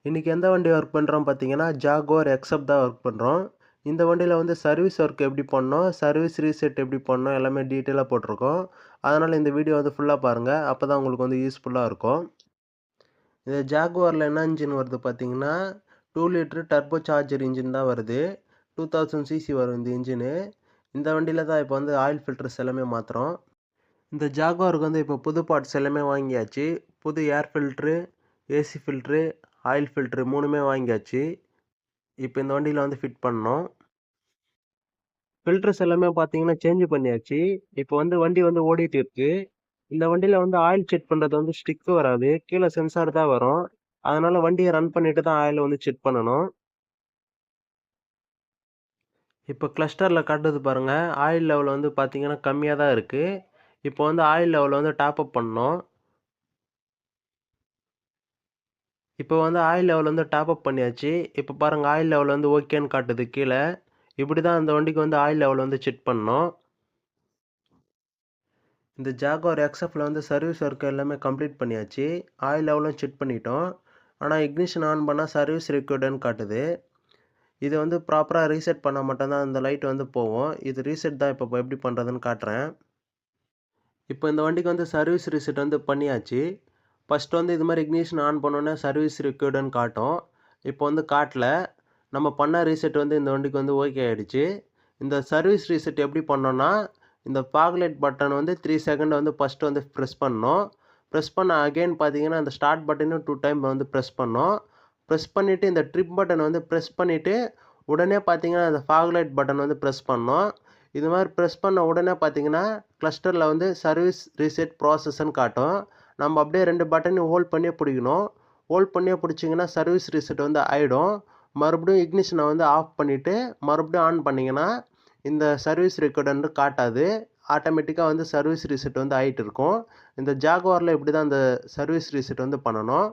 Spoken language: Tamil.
இன்றைக்கி எந்த வண்டி ஒர்க் பண்ணுறோம் பார்த்தீங்கன்னா, ஜாகுவார் எக்ஸ்எஃப் தான் ஒர்க் பண்ணுறோம். இந்த வண்டியில் வந்து சர்வீஸ் ஒர்க் எப்படி பண்ணணும், சர்வீஸ் ரீசெட் எப்படி பண்ணணும் எல்லாமே டீட்டெயிலாக போட்டிருக்கோம். அதனால் இந்த வீடியோ வந்து ஃபுல்லாக பாருங்கள். அப்போ தான் உங்களுக்கு வந்து யூஸ்ஃபுல்லாக இருக்கும். இந்த ஜாகுவாரில் என்ன இன்ஜின் வருது பார்த்தீங்கன்னா, 2 லிட்டரு டர்போ சார்ஜர் இன்ஜின் தான் வருது. 2000 சிசி வரும் இந்த இன்ஜினு. இந்த வண்டியில் தான் இப்போ வந்து ஆயில் ஃபில்டர்ஸ் எல்லாமே மாற்றுறோம். இந்த ஜாகுவாருக்கு வந்து இப்போ புது பார்ட்ஸ் எல்லாமே வாங்கியாச்சு. புது air filter, AC filter, oil filter 3மே வாங்கியாச்சு. இப்போ இந்த வண்டியில் வந்து ஃபிட் பண்ணோம். ஃபில்டர்ஸ் எல்லாமே பார்த்தீங்கன்னா சேஞ்ச் பண்ணியாச்சு. இப்போ வந்து வண்டி வந்து ஓடிட்டு இருக்கு. இந்த வண்டியில் வந்து ஆயில் செக் பண்ணுறது வந்து ஸ்டிக்கு வராது. கீழே சென்சார் தான் வரும். அதனால வண்டியை ரன் பண்ணிட்டு தான் ஆயில் வந்து செக் பண்ணணும். இப்போ கிளஸ்டரில் காட்டுது பாருங்க. ஆயில் லெவல் வந்து பார்த்தீங்கன்னா கம்மியாக தான் இருக்கு. இப்போ வந்து ஆயில் லெவல் வந்து டாப் அப் பண்ணணும். இப்போ வந்து ஆயில் லெவல் வந்து டாப் அப் பண்ணியாச்சு. இப்போ பாருங்க ஆயில் லெவல் வந்து ஓகேன்னு காட்டுது கீழே. இப்படி தான் இந்த வண்டிக்கு வந்து ஆயில் லெவல் வந்து செக் பண்ணணும். இந்த ஜாகுவார் எக்ஸ்எஃப்ல வந்து சர்வீஸ் ஒர்க் எல்லாமே கம்ப்ளீட் பண்ணியாச்சு. ஆயில் லெவலும் செக் பண்ணிட்டோம். ஆனால் இக்னிஷன் ஆன் பண்ணால் சர்வீஸ் ரிக்வயர்டுன்னு காட்டுது. இது வந்து ப்ராப்பராக ரீசெட் பண்ணால் மட்டும்தான் இந்த லைட் வந்து போகும். இது ரீசெட் தான் இப்போ எப்படி பண்ணுறதுன்னு காட்டுறேன். இப்போ இந்த வண்டிக்கு வந்து சர்வீஸ் ரீசெட் வந்து பண்ணியாச்சு. ஃபஸ்ட் வந்து இது மாதிரி இக்னிஷன் ஆன் பண்ணோன்னே சர்வீஸ் ரிக்வயர்டுன்னு காட்டும். இப்போ வந்து காட்டல. நம்ம பண்ண ரீசெட் வந்து இந்த வண்டிக்கு வந்து ஓகே ஆகிடுச்சு. இந்த சர்வீஸ் ரீசெட் எப்படி பண்ணோன்னா, இந்த ஃபாக் லைட் பட்டன் வந்து 3 செகண்ட் வந்து ஃபஸ்ட்டு வந்து ப்ரெஸ் பண்ணணும். ப்ரெஸ் பண்ண அகெயின் பார்த்தீங்கன்னா அந்த ஸ்டார்ட் பட்டனும் 2 டைம் வந்து ப்ரெஸ் பண்ணணும். ப்ரெஸ் பண்ணிவிட்டு இந்த ட்ரிப் பட்டன் வந்து ப்ரெஸ் பண்ணிவிட்டு உடனே பார்த்தீங்கன்னா அந்த ஃபாக் லைட் பட்டன் வந்து ப்ரெஸ் பண்ணணும். இது மாதிரி ப்ரெஸ் பண்ண உடனே பார்த்தீங்கன்னா கிளஸ்டரில் வந்து சர்வீஸ் ரீசெட் ப்ராசஸ்ன்னு காட்டும். நம்ம அப்படியே 2 பட்டனையும் ஹோல்ட் பண்ணியே பிடிக்கணும். ஹோல்ட் பண்ணியே பிடிச்சிங்கன்னா சர்வீஸ் ரீசெட் வந்து ஆகிடும். மறுபடியும் இக்னிஷனை வந்து ஆஃப் பண்ணிவிட்டு மறுபடியும் ஆன் பண்ணிங்கன்னா இந்த சர்வீஸ் ரெக்கார்டு வந்து காட்டாது. ஆட்டோமேட்டிக்காக வந்து சர்வீஸ் ரீசெட் வந்து ஆகிட்டு இருக்கும். இந்த ஜாகுவாரில் இப்படி தான் இந்த சர்வீஸ் ரீசெட் வந்து பண்ணணும்.